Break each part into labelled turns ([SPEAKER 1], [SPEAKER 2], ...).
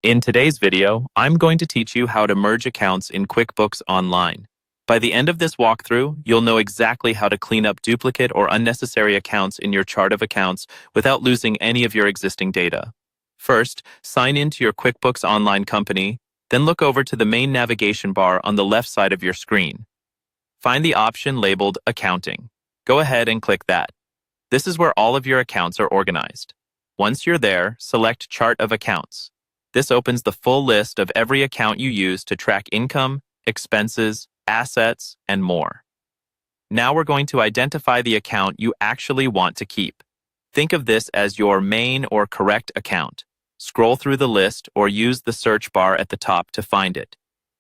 [SPEAKER 1] In today's video, I'm going to teach you how to merge accounts in QuickBooks Online. By the end of this walkthrough, you'll know exactly how to clean up duplicate or unnecessary accounts in your chart of accounts without losing any of your existing data. First, sign into your QuickBooks Online company, then look over to the main navigation bar on the left side of your screen. Find the option labeled Accounting. Go ahead and click that. This is where all of your accounts are organized. Once you're there, select Chart of Accounts. This opens the full list of every account you use to track income, expenses, assets, and more. Now we're going to identify the account you actually want to keep. Think of this as your main or correct account. Scroll through the list or use the search bar at the top to find it.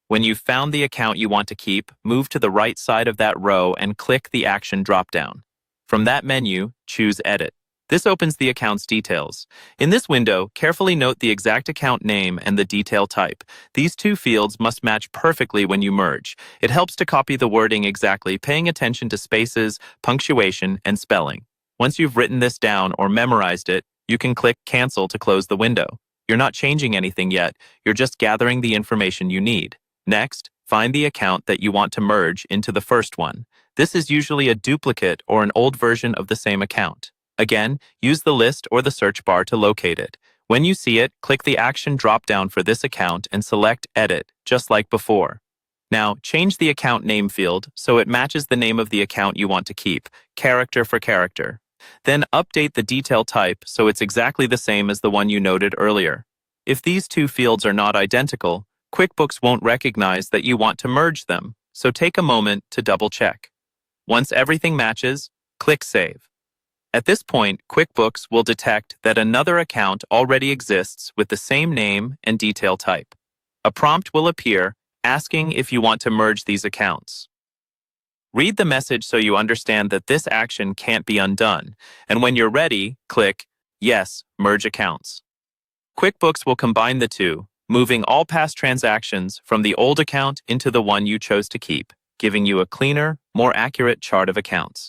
[SPEAKER 1] When you've found the account you want to keep, move to the right side of that row and click the Action dropdown. From that menu, choose Edit. This opens the account's details. In this window, carefully note the exact account name and the detail type. These two fields must match perfectly when you merge. It helps to copy the wording exactly, paying attention to spaces, punctuation, and spelling. Once you've written this down or memorized it, you can click Cancel to close the window. You're not changing anything yet, you're just gathering the information you need. Next, find the account that you want to merge into the first one. This is usually a duplicate or an old version of the same account. Again, use the list or the search bar to locate it. When you see it, click the Action drop-down for this account and select Edit, just like before. Now, change the account name field so it matches the name of the account you want to keep, character for character. Then update the detail type so it's exactly the same as the one you noted earlier. If these two fields are not identical, QuickBooks won't recognize that you want to merge them, so take a moment to double-check. Once everything matches, click Save. At this point, QuickBooks will detect that another account already exists with the same name and detail type. A prompt will appear asking if you want to merge these accounts. Read the message so you understand that this action can't be undone, and when you're ready, click Yes, Merge Accounts. QuickBooks will combine the two, moving all past transactions from the old account into the one you chose to keep, giving you a cleaner, more accurate chart of accounts.